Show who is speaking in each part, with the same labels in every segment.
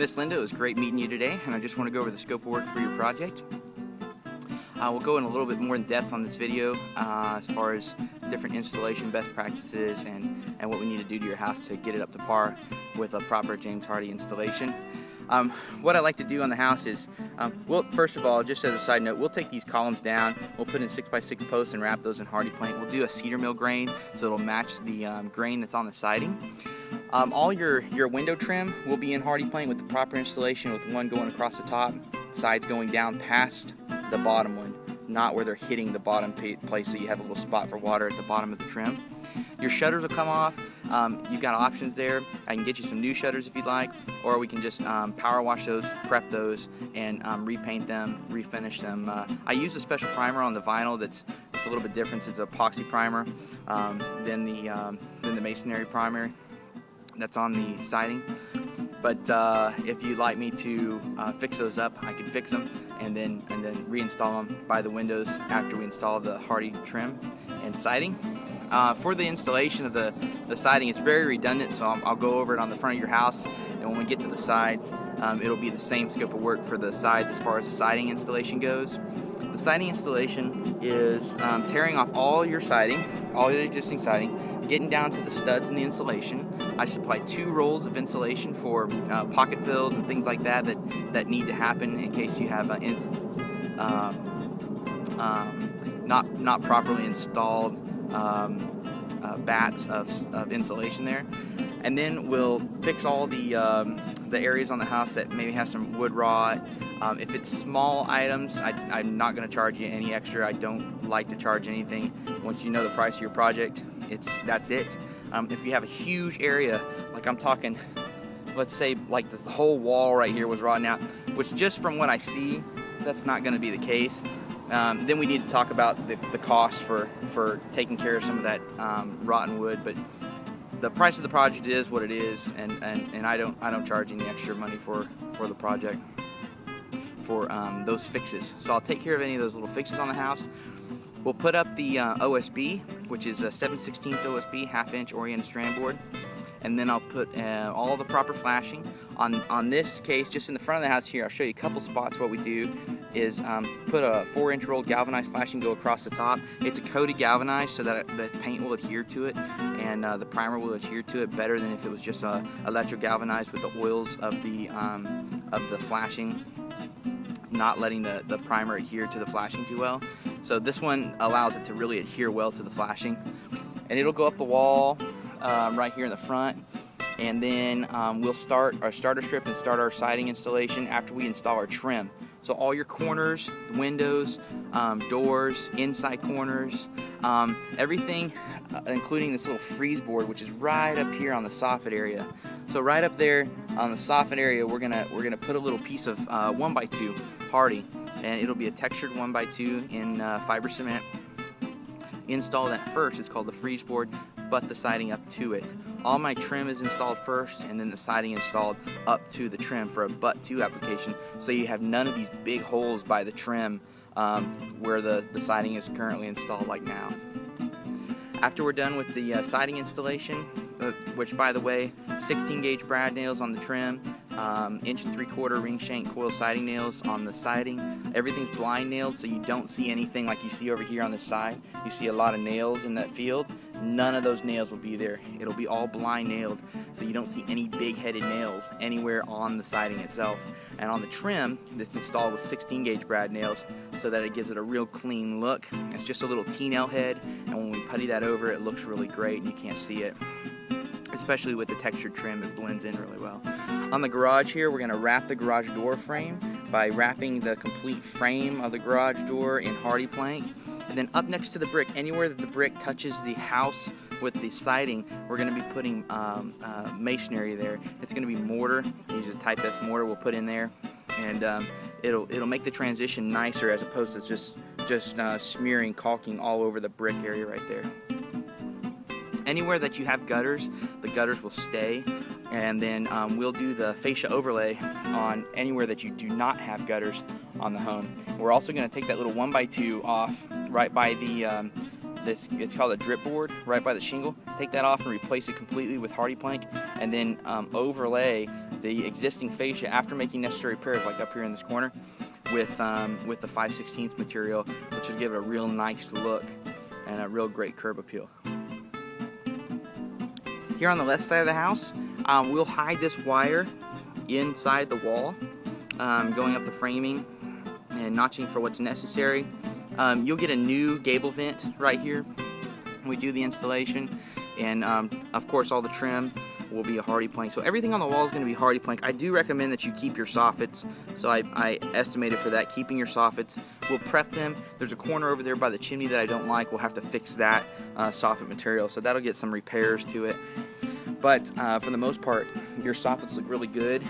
Speaker 1: Miss Linda, it was great meeting you today, and I just want to go over the scope of work for your project. We'll go in a little bit more in depth on this video as far as different installation best practices and what we need to do to your house to get it up to par with a proper James Hardie installation. What I like to do on the house is, first of all, just as a side note, we'll take these columns down, we'll put in 6x6 posts and wrap those in Hardie plank. We'll do a cedar mill grain so it'll match the grain that's on the siding. All your window trim will be in Hardie plank with the proper installation, with one going across the top, sides going down past the bottom one, not where they're hitting the bottom place, so you have a little spot for water at the bottom of the trim. Your shutters will come off. You've got options there. I can get you some new shutters if you'd like, or we can just power wash those, prep those, and repaint them, refinish them. I use a special primer on the vinyl that's a little bit different. It's an epoxy primer than the masonry primer that's on the siding. But if you'd like me to fix those up, I can fix them and then reinstall them by the windows after we install the Hardie trim and siding. For the installation of the siding, it's very redundant, so I'll go over it on the front of your house, and when we get to the sides, it'll be the same scope of work for the sides as far as the siding installation goes. The siding installation is tearing off all your siding, all your existing siding, getting down to the studs in the insulation. I supply 2 rolls of insulation for pocket fills and things like that need to happen in case you have not properly installed bats of insulation there. And then we'll fix all the areas on the house that maybe have some wood rot. If it's small items, I'm not going to charge you any extra. I don't like to charge anything. Once you know the price of your project, that's it. If you have a huge area, like I'm talking, let's say like the whole wall right here was rotten out, which just from what I see, that's not going to be the case. Then we need to talk about the cost for taking care of some of that rotten wood. But the price of the project is what it is, and I don't charge any extra money for the project for those fixes. So I'll take care of any of those little fixes on the house. We'll put up the OSB, which is a 7/16 OSB, 1/2 inch oriented strand board, and then I'll put all the proper flashing. On this case, just in the front of the house here, I'll show you a couple spots. What we do is put a 4-inch roll galvanized flashing go across the top. It's a coated galvanized so that the paint will adhere to it, and the primer will adhere to it better than if it was just electro galvanized with the oils of the flashing not letting the primer adhere to the flashing too well. So this one allows it to really adhere well to the flashing, and it'll go up the wall right here in the front. And then we'll start our starter strip and start our siding installation after we install our trim. So all your corners, windows, doors, inside corners, everything, including this little freeze board, which is right up here on the soffit area. So right up there on the soffit area, we're gonna put a little piece of 1x2 Hardie, and it'll be a textured 1x2 in fiber cement. Install that first. It's called the freeze board. Butt the siding up to it. All my trim is installed first, and then the siding installed up to the trim for a butt-to application, so you have none of these big holes by the trim where the siding is currently installed like now. After we're done with the siding installation, which by the way, 16 gauge brad nails on the trim, 1 3/4 ring shank coil siding nails on the siding. Everything's blind nails, so you don't see anything like you see over here on this side. You see a lot of nails in that field. None of those nails will be there. It'll be all blind nailed, so you don't see any big headed nails anywhere on the siding itself. And on the trim, it's installed with 16 gauge brad nails so that it gives it a real clean look. It's just a little T-nail head, and when we putty that over, it looks really great and you can't see it. Especially with the textured trim, it blends in really well. On the garage here, we're going to wrap the garage door frame by wrapping the complete frame of the garage door in Hardie plank. And then up next to the brick, anywhere that the brick touches the house with the siding, we're going to be putting masonry there. It's going to be mortar. Use a Type S mortar we'll put in there, and it'll make the transition nicer as opposed to just smearing caulking all over the brick area right there. Anywhere that you have gutters, the gutters will stay, and then we'll do the fascia overlay on anywhere that you do not have gutters on the home. We're also going to take that little 1x2 off right by the it's called a drip board, right by the shingle. Take that off and replace it completely with Hardie plank, and then overlay the existing fascia after making necessary repairs, like up here in this corner, with the 5/16 material, which will give it a real nice look and a real great curb appeal. Here on the left side of the house, we'll hide this wire inside the wall, going up the framing and notching for what's necessary. You'll get a new gable vent right here when we do the installation, and of course all the trim will be a hardy plank. So everything on the wall is going to be hardy plank. I do recommend that you keep your soffits, so I estimated for that, keeping your soffits. We'll prep them. There's a corner over there by the chimney that I don't like. We'll have to fix that soffit material, so that'll get some repairs to it. But for the most part, your soffits look really good,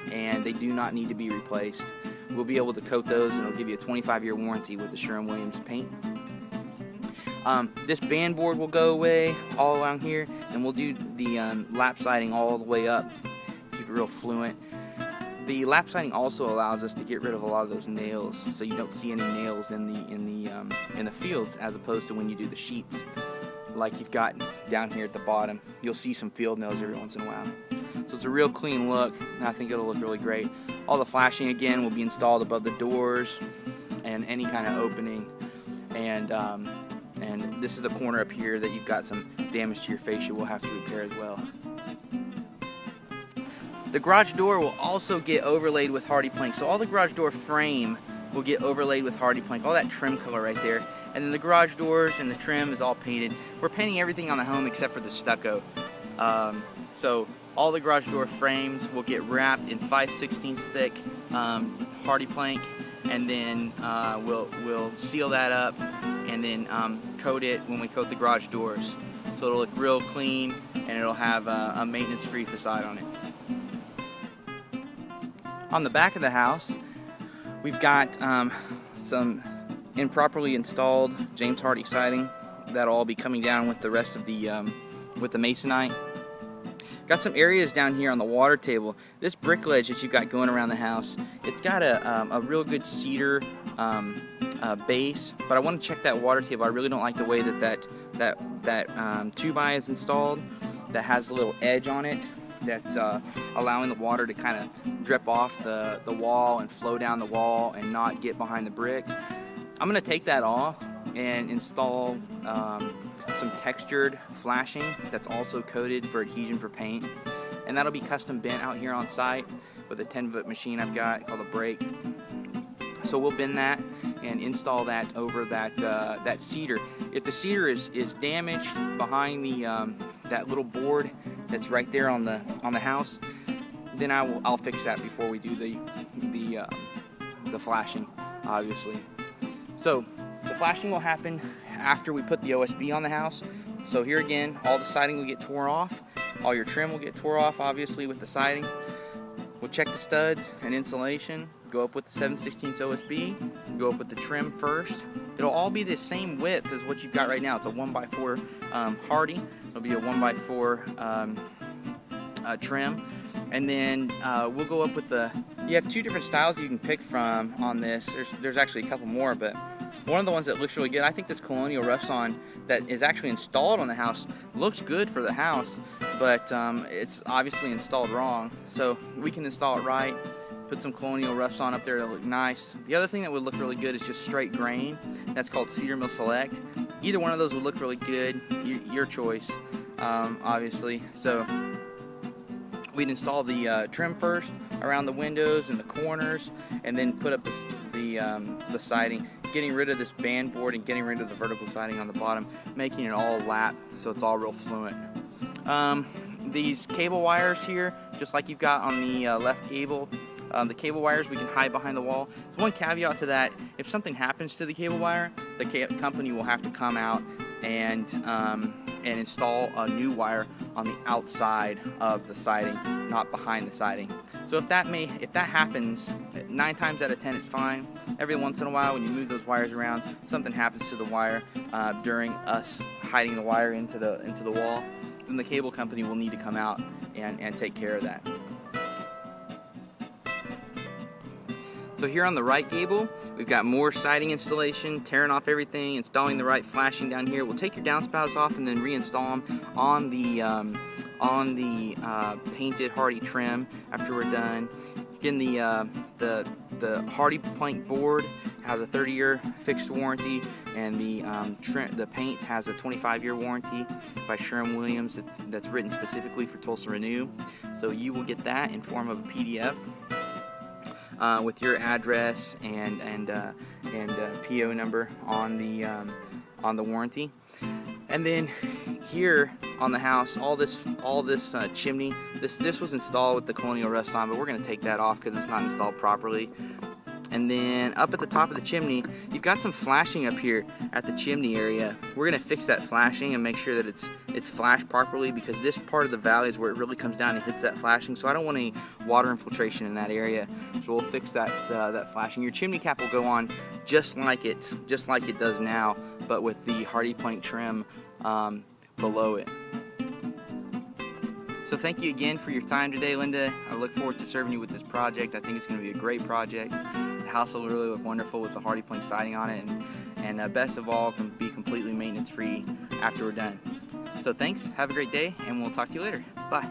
Speaker 1: and they do not need to be replaced. We'll be able to coat those, and it'll give you a 25-year warranty with the Sherwin-Williams paint. This band board will go away all around here, and we'll do the lap siding all the way up, keep it real fluent. The lap siding also allows us to get rid of a lot of those nails, so you don't see any nails in the fields, as opposed to when you do the sheets like you've got down here at the bottom. You'll see some field nails every once in a while. So it's a real clean look, and I think it'll look really great. All the flashing again will be installed above the doors and any kind of opening, and this is the corner up here that you've got some damage to your fascia we'll have to repair as well. The garage door will also get overlaid with hardy plank. So all the garage door frame will get overlaid with hardy plank, all that trim color right there. And then the garage doors and the trim is all painted. We're painting everything on the home except for the stucco. So all the garage door frames will get wrapped in 5/16 thick hardy plank, and then we'll seal that up and then coat it when we coat the garage doors. So it'll look real clean, and it'll have a maintenance-free facade on it. On the back of the house, we've got some improperly installed James Hardie siding that'll all be coming down with the rest of the masonite. Got some areas down here on the water table. This brick ledge that you've got going around the house, it's got a real good cedar base, but I want to check that water table. I really don't like the way that 2x is installed, that has a little edge on it that's allowing the water to kind of drip off the wall and flow down the wall and not get behind the brick. I'm going to take that off and install some textured flashing that's also coated for adhesion for paint, and that'll be custom bent out here on site with a 10-foot machine I've got called a brake. So we'll bend that and install that over that cedar. If the cedar is damaged behind that little board that's right there on the house, then I'll fix that before we do the flashing, obviously. So the flashing will happen after we put the OSB on the house. So here again, all the siding will get torn off, all your trim will get torn off, obviously, with the siding. We'll check the studs and insulation, go up with the 7/16 OSB, go up with the trim first. It'll all be the same width as what you've got right now. It's a 1x4 Hardie. It'll be a 1x4 trim. And then we'll go up with you have two different styles you can pick from on this. There's actually a couple more, but one of the ones that looks really good, I think this Colonial Rough On that is actually installed on the house looks good for the house, but it's obviously installed wrong. So we can install it right, put some Colonial Roughs on up there to look nice. The other thing that would look really good is just straight grain. That's called Cedar Mill Select. Either one of those would look really good, your choice, obviously. So we'd install the trim first around the windows and the corners, and then put up the siding, getting rid of this band board and getting rid of the vertical siding on the bottom, making it all lap so it's all real fluent. These cable wires here, just like you've got on the left gable, the cable wires we can hide behind the wall. So one caveat to that, if something happens to the cable wire, the company will have to come out and install a new wire on the outside of the siding, not behind the siding. So if that happens, 9 times out of 10 it's fine. Every once in a while, when you move those wires around, something happens to the wire during us hiding the wire into the wall, then the cable company will need to come out and take care of that. So here on the right gable, we've got more siding installation, tearing off everything, installing the right flashing down here. We'll take your downspouts off and then reinstall them on on the painted hardy trim after we're done. Again, the hardy plank board has a 30-year fixed warranty, and the paint has a 25-year warranty by Sherwin-Williams. That's written specifically for Tulsa Renew. So you will get that in form of a PDF with your address and PO number on the warranty. And then here on the house, all this chimney, this was installed with the Colonial Rust on, but we're going to take that off because it's not installed properly. And then up at the top of the chimney, you've got some flashing up here at the chimney area. We're going to fix that flashing and make sure that it's flashed properly, because this part of the valley is where it really comes down and hits that flashing. So I don't want any water infiltration in that area. So we'll fix that flashing. Your chimney cap will go on just like it does now, but with the hardy plank trim below it. So thank you again for your time today, Linda. I look forward to serving you with this project. I think it's going to be a great project. The house will really look wonderful with the hardy plank siding on it, and best of all, can be completely maintenance free after we're done. So thanks, have a great day, and we'll talk to you later. Bye.